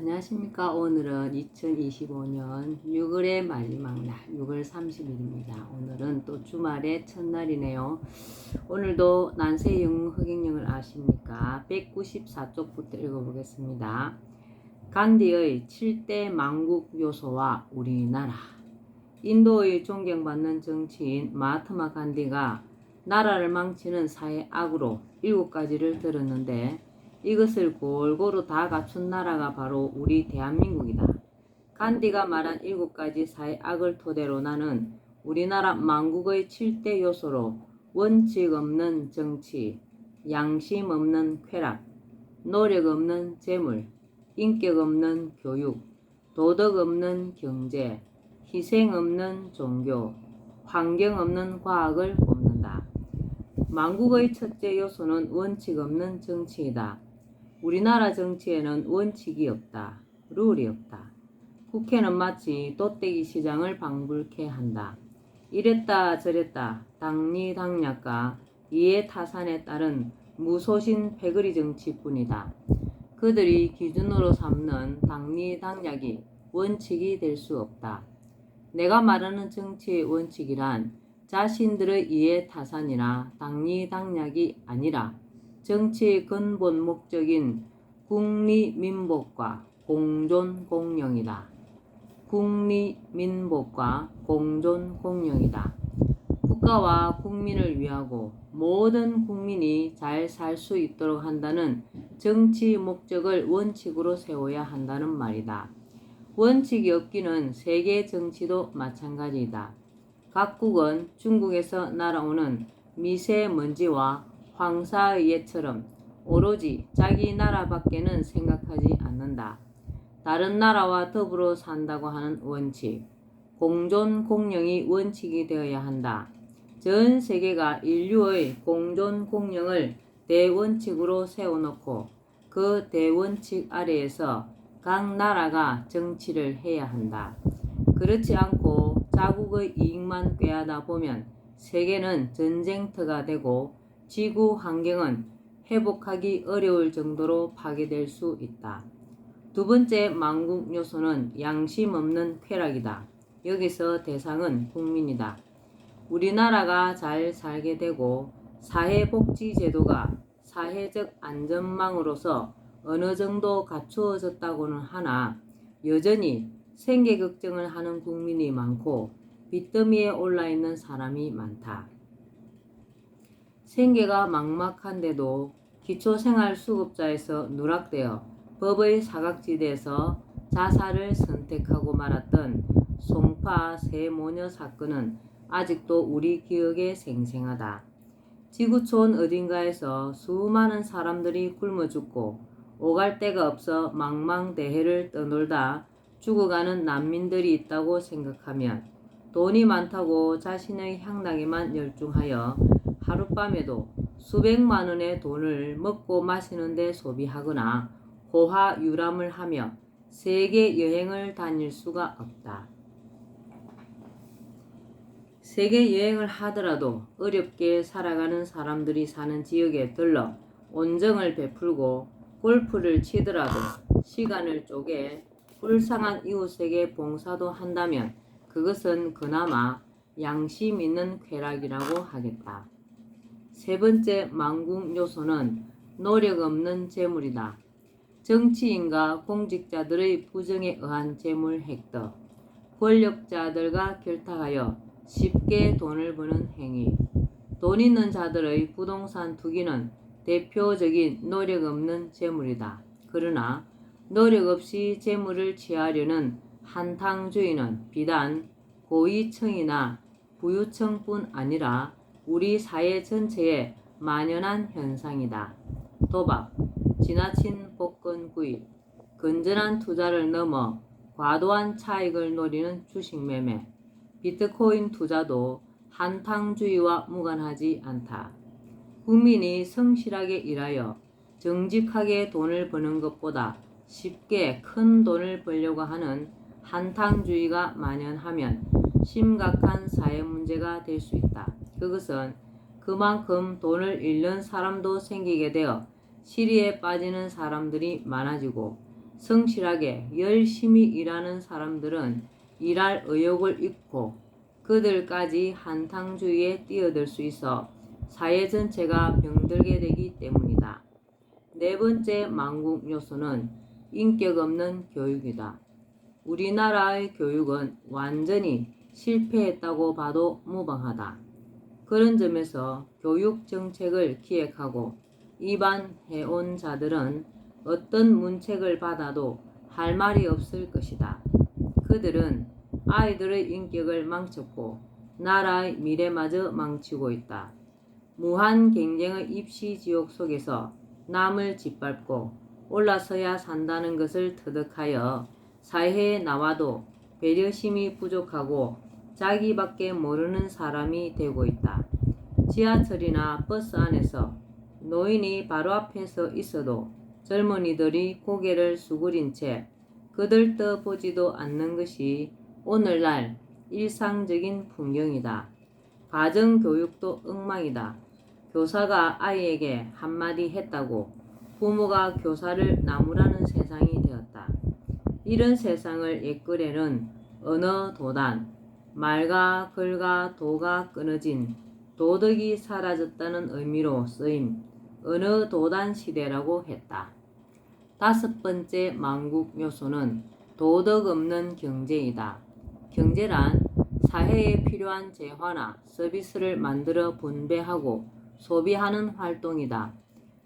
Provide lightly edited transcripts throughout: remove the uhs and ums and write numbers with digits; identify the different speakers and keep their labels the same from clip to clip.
Speaker 1: 안녕하십니까. 오늘은 2025년 6월의 마지막 날 6월 30일입니다. 오늘은 또 주말의 첫날이네요. 오늘도 난세영 흑행령을 아십니까? 194쪽부터 읽어보겠습니다. 간디의 7대 망국 요소와 우리나라. 인도의 존경받는 정치인 마하트마 간디가 나라를 망치는 사회 악으로 7가지를 들었는데 이것을 골고루 다 갖춘 나라가 바로 우리 대한민국이다. 간디가 말한 7가지 사회 악을 토대로 나는 우리나라 망국의 7대 요소로 원칙 없는 정치, 양심 없는 쾌락, 노력 없는 재물, 인격 없는 교육, 도덕 없는 경제, 희생 없는 종교, 환경 없는 과학을 꼽는다. 망국의 첫째 요소는 원칙 없는 정치이다. 우리나라 정치에는 원칙이 없다. 룰이 없다. 국회는 마치 도떼기 시장을 방불케 한다. 이랬다 저랬다 당리당략과 이해타산에 따른 무소신 패거리 정치뿐이다. 그들이 기준으로 삼는 당리당략이 원칙이 될 수 없다. 내가 말하는 정치의 원칙이란 자신들의 이해타산이나 당리당략이 아니라 정치의 근본 목적인 국리민복과 공존공영이다. 국리민복과 공존공영이다. 국가와 국민을 위하고 모든 국민이 잘 살 수 있도록 한다는 정치 목적을 원칙으로 세워야 한다는 말이다. 원칙이 없기는 세계 정치도 마찬가지이다. 각국은 중국에서 날아오는 미세먼지와 황사의 예처럼 오로지 자기 나라밖에는 생각하지 않는다. 다른 나라와 더불어 산다고 하는 원칙, 공존공영이 원칙이 되어야 한다. 전 세계가 인류의 공존공영을 대원칙으로 세워놓고 그 대원칙 아래에서 각 나라가 정치를 해야 한다. 그렇지 않고 자국의 이익만 꾀하다 보면 세계는 전쟁터가 되고 지구 환경은 회복하기 어려울 정도로 파괴될 수 있다. 두 번째 망국 요소는 양심 없는 쾌락이다. 여기서 대상은 국민이다. 우리나라가 잘 살게 되고 사회복지제도가 사회적 안전망으로서 어느 정도 갖추어졌다고는 하나 여전히 생계 걱정을 하는 국민이 많고 빚더미에 올라있는 사람이 많다. 생계가 막막한데도 기초생활수급자에서 누락되어 법의 사각지대에서 자살을 선택하고 말았던 송파 세모녀 사건은 아직도 우리 기억에 생생하다. 지구촌 어딘가에서 수많은 사람들이 굶어 죽고 오갈 데가 없어 망망대해를 떠놀다 죽어가는 난민들이 있다고 생각하면 돈이 많다고 자신의 향락에만 열중하여 하룻밤에도 수백만 원의 돈을 먹고 마시는 데 소비하거나 호화유람을 하며 세계 여행을 다닐 수가 없다. 세계 여행을 하더라도 어렵게 살아가는 사람들이 사는 지역에 들러 온정을 베풀고 골프를 치더라도 시간을 쪼개 불쌍한 이웃에게 봉사도 한다면 그것은 그나마 양심 있는 쾌락이라고 하겠다. 세 번째 망국 요소는 노력 없는 재물이다. 정치인과 공직자들의 부정에 의한 재물 획득, 권력자들과 결탁하여 쉽게 돈을 버는 행위, 돈 있는 자들의 부동산 투기는 대표적인 노력 없는 재물이다. 그러나 노력 없이 재물을 취하려는 한탕주의는 비단 고위층이나 부유층뿐 아니라 우리 사회 전체에 만연한 현상이다. 도박, 지나친 복권 구입, 건전한 투자를 넘어 과도한 차익을 노리는 주식매매, 비트코인 투자도 한탕주의와 무관하지 않다. 국민이 성실하게 일하여 정직하게 돈을 버는 것보다 쉽게 큰 돈을 벌려고 하는 한탕주의가 만연하면 심각한 사회 문제가 될 수 있다. 그것은 그만큼 돈을 잃는 사람도 생기게 되어 시리에 빠지는 사람들이 많아지고 성실하게 열심히 일하는 사람들은 일할 의욕을 잃고 그들까지 한탕주의에 뛰어들 수 있어 사회 전체가 병들게 되기 때문이다. 네 번째 망국 요소는 인격 없는 교육이다. 우리나라의 교육은 완전히 실패했다고 봐도 무방하다. 그런 점에서 교육 정책을 기획하고 입안해온 자들은 어떤 문책을 받아도 할 말이 없을 것이다. 그들은 아이들의 인격을 망쳤고 나라의 미래마저 망치고 있다. 무한 경쟁의 입시 지옥 속에서 남을 짓밟고 올라서야 산다는 것을 터득하여 사회에 나와도 배려심이 부족하고 자기밖에 모르는 사람이 되고 있다. 지하철이나 버스 안에서 노인이 바로 앞에 서 있어도 젊은이들이 고개를 수그린 채 그들떠 보지도 않는 것이 오늘날 일상적인 풍경이다. 가정교육도 엉망이다. 교사가 아이에게 한마디 했다고 부모가 교사를 나무라는 세상이 되었다. 이런 세상을 옛글에는 언어 도단, 말과 글과 도가 끊어진 도덕이 사라졌다는 의미로 쓰임 언어 도단 시대라고 했다. 다섯 번째 망국 요소는 도덕 없는 경제이다. 경제란 사회에 필요한 재화나 서비스를 만들어 분배하고 소비하는 활동이다.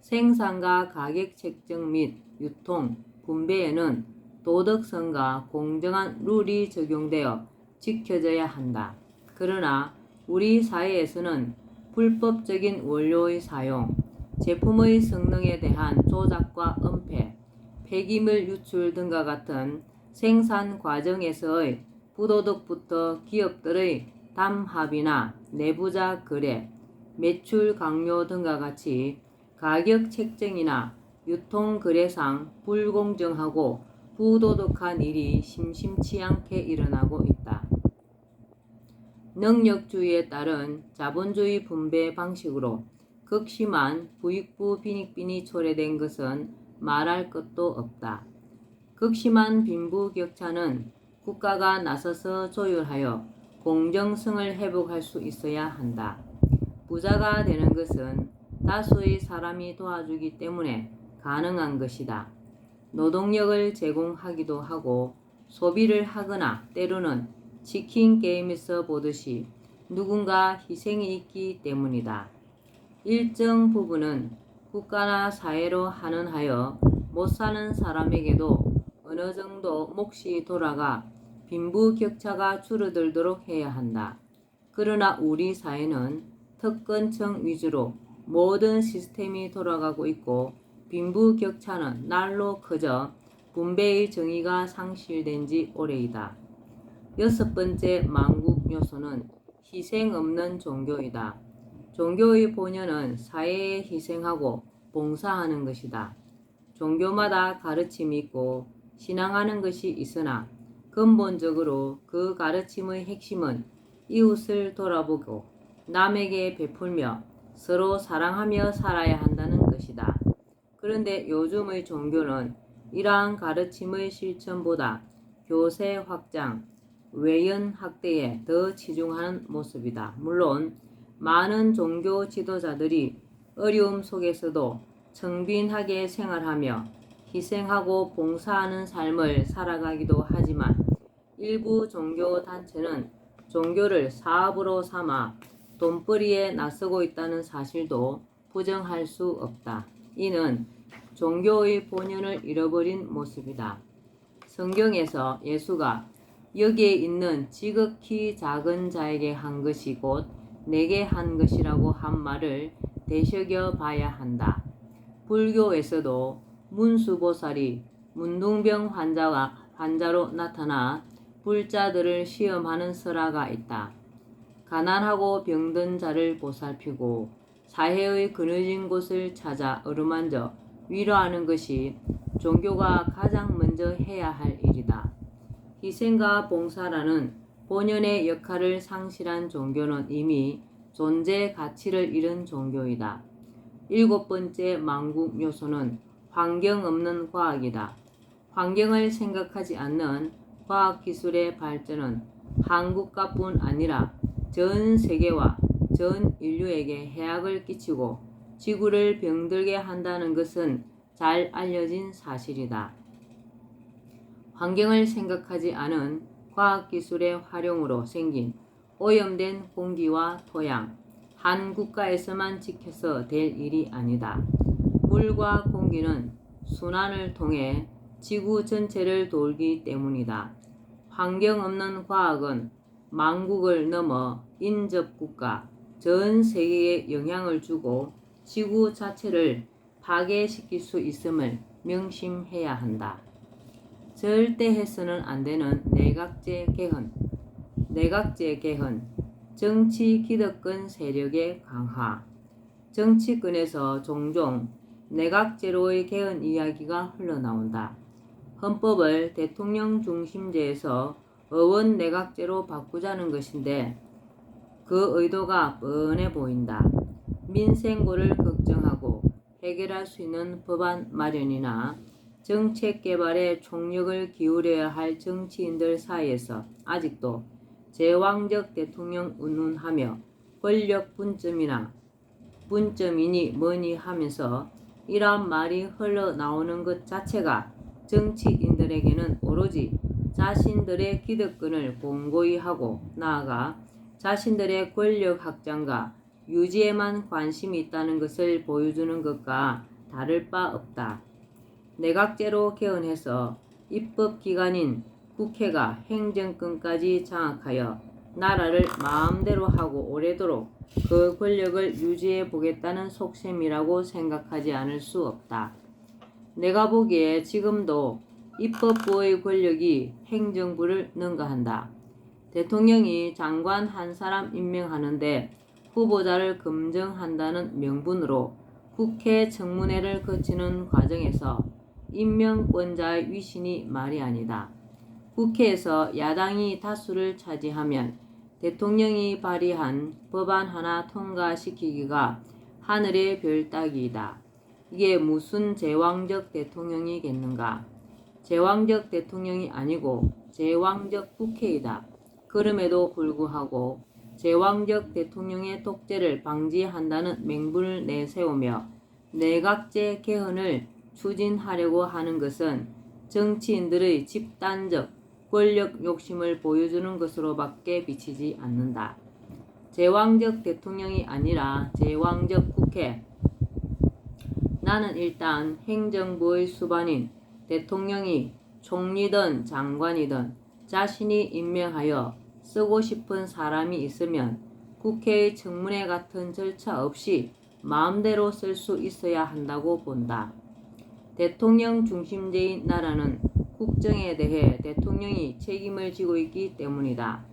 Speaker 1: 생산과 가격 책정 및 유통, 분배에는 도덕성과 공정한 룰이 적용되어 지켜져야 한다. 그러나 우리 사회에서는 불법적인 원료의 사용, 제품의 성능에 대한 조작과 은폐, 폐기물 유출 등과 같은 생산 과정에서의 부도덕부터 기업들의 담합이나 내부자 거래, 매출 강요 등과 같이 가격 책정이나 유통 거래상 불공정하고 부도덕한 일이 심심치 않게 일어나고 있다. 능력주의에 따른 자본주의 분배 방식으로 극심한 부익부 빈익빈이 초래된 것은 말할 것도 없다. 극심한 빈부격차는 국가가 나서서 조율하여 공정성을 회복할 수 있어야 한다. 부자가 되는 것은 다수의 사람이 도와주기 때문에 가능한 것이다. 노동력을 제공하기도 하고 소비를 하거나 때로는 치킨 게임에서 보듯이 누군가 희생이 있기 때문이다. 일정 부분은 국가나 사회로 한원하여 못 사는 사람에게도 어느 정도 몫이 돌아가 빈부격차가 줄어들도록 해야 한다. 그러나 우리 사회는 특권층 위주로 모든 시스템이 돌아가고 있고 빈부격차는 날로 커져 분배의 정의가 상실된 지 오래이다. 여섯 번째 망국 요소는 희생 없는 종교이다. 종교의 본연은 사회에 희생하고 봉사하는 것이다. 종교마다 가르침이 있고 신앙하는 것이 있으나 근본적으로 그 가르침의 핵심은 이웃을 돌아보고 남에게 베풀며 서로 사랑하며 살아야 한다는 것이다. 그런데 요즘의 종교는 이러한 가르침의 실천보다 교세 확장, 외연 확대에 더 치중하는 모습이다. 물론 많은 종교 지도자들이 어려움 속에서도 청빈하게 생활하며 희생하고 봉사하는 삶을 살아가기도 하지만 일부 종교 단체는 종교를 사업으로 삼아 돈벌이에 나서고 있다는 사실도 부정할 수 없다. 이는 종교의 본연을 잃어버린 모습이다. 성경에서 예수가 여기에 있는 지극히 작은 자에게 한 것이 곧 내게 한 것이라고 한 말을 되새겨 봐야 한다. 불교에서도 문수보살이 문둥병 환자로 나타나 불자들을 시험하는 설화가 있다. 가난하고 병든 자를 보살피고 사회의 그늘진 곳을 찾아 어루만져 위로하는 것이 종교가 가장 먼저 해야 할 일이다. 희생과 봉사라는 본연의 역할을 상실한 종교는 이미 존재 가치를 잃은 종교이다. 일곱 번째 망국 요소는 환경 없는 과학이다. 환경을 생각하지 않는 과학기술의 발전은 한국가뿐 아니라 전 세계와 전 인류에게 해악을 끼치고 지구를 병들게 한다는 것은 잘 알려진 사실이다. 환경을 생각하지 않은 과학기술의 활용으로 생긴 오염된 공기와 토양, 한 국가에서만 지켜서 될 일이 아니다. 물과 공기는 순환을 통해 지구 전체를 돌기 때문이다. 환경 없는 과학은 만국을 넘어 인접국가, 전 세계에 영향을 주고 지구 자체를 파괴시킬 수 있음을 명심해야 한다. 절대 해서는 안 되는 내각제 개헌, 정치 기득권 세력의 강화. 정치권에서 종종 내각제로의 개헌 이야기가 흘러나온다. 헌법을 대통령 중심제에서 의원 내각제로 바꾸자는 것인데 그 의도가 뻔해 보인다. 민생고를 걱정하고 해결할 수 있는 법안 마련이나 정책 개발에 총력을 기울여야 할 정치인들 사이에서 아직도 제왕적 대통령 운운하며 권력 분점이니 뭐니 하면서 이런 말이 흘러나오는 것 자체가 정치인들에게는 오로지 자신들의 기득권을 공고히 하고 나아가 자신들의 권력 확장과 유지에만 관심이 있다는 것을 보여주는 것과 다를 바 없다. 내각제로 개헌해서 입법기관인 국회가 행정권까지 장악하여 나라를 마음대로 하고 오래도록 그 권력을 유지해 보겠다는 속셈이라고 생각하지 않을 수 없다. 내가 보기에 지금도 입법부의 권력이 행정부를 능가한다. 대통령이 장관 한 사람 임명하는데 후보자를 검증한다는 명분으로 국회 청문회를 거치는 과정에서 임명권자의 위신이 말이 아니다. 국회에서 야당이 다수를 차지하면 대통령이 발의한 법안 하나 통과시키기가 하늘의 별 따기이다. 이게 무슨 제왕적 대통령이겠는가? 제왕적 대통령이 아니고 제왕적 국회이다. 그럼에도 불구하고 제왕적 대통령의 독재를 방지한다는 맹분을 내세우며 내각제 개헌을 추진하려고 하는 것은 정치인들의 집단적 권력 욕심을 보여주는 것으로밖에 비치지 않는다. 제왕적 대통령이 아니라 제왕적 국회. 나는 일단 행정부의 수반인 대통령이 총리든 장관이든 자신이 임명하여 쓰고 싶은 사람이 있으면 국회의 청문회 같은 절차 없이 마음대로 쓸 수 있어야 한다고 본다. 대통령 중심제인 나라는 국정에 대해 대통령이 책임을 지고 있기 때문이다.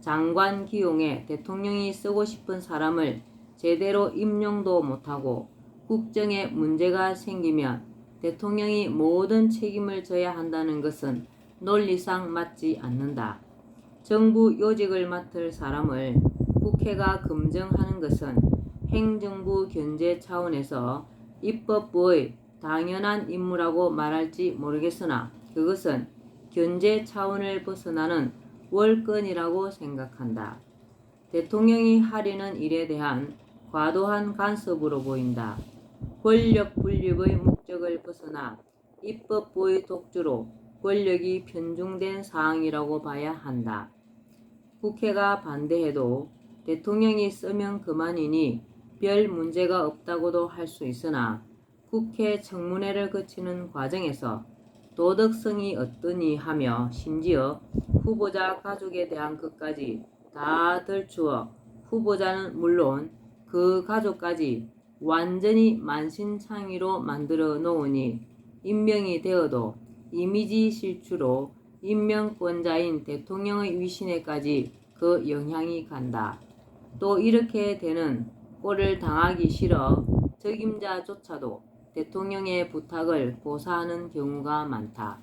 Speaker 1: 장관 기용에 대통령이 쓰고 싶은 사람을 제대로 임용도 못하고 국정에 문제가 생기면 대통령이 모든 책임을 져야 한다는 것은 논리상 맞지 않는다. 정부 요직을 맡을 사람을 국회가 검증하는 것은 행정부 견제 차원에서 입법부의 당연한 임무라고 말할지 모르겠으나 그것은 견제 차원을 벗어나는 월권이라고 생각한다. 대통령이 하려는 일에 대한 과도한 간섭으로 보인다. 권력 분립의 목적을 벗어나 입법부의 독주로 권력이 편중된 사항이라고 봐야 한다. 국회가 반대해도 대통령이 쓰면 그만이니 별 문제가 없다고도 할 수 있으나 국회 청문회를 거치는 과정에서 도덕성이 어떠니 하며 심지어 후보자 가족에 대한 것까지 다 들추어 후보자는 물론 그 가족까지 완전히 만신창이로 만들어 놓으니 임명이 되어도 이미지 실추로 임명권자인 대통령의 위신에까지 그 영향이 간다. 또 이렇게 되는 꼴을 당하기 싫어 적임자조차도 대통령의 부탁을 고사하는 경우가 많다.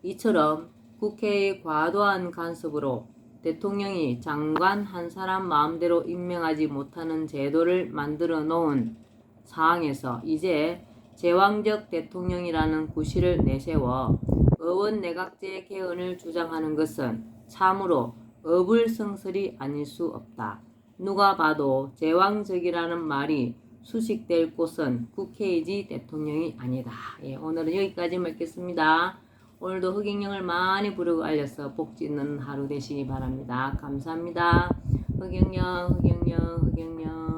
Speaker 1: 이처럼 국회의 과도한 간섭으로 대통령이 장관 한 사람 마음대로 임명하지 못하는 제도를 만들어 놓은 상황에서 이제 제왕적 대통령이라는 구실을 내세워 의원내각제 개헌을 주장하는 것은 참으로 어불성설이 아닐 수 없다. 누가 봐도 제왕적이라는 말이 수식될 곳은 국회이지 대통령이 아니다. 예, 오늘은 여기까지 읽겠습니다. 오늘도 흑행령을 많이 부르고 알려서 복 짓는 하루 되시기 바랍니다. 감사합니다. 흑행령, 흑행령, 흑행령.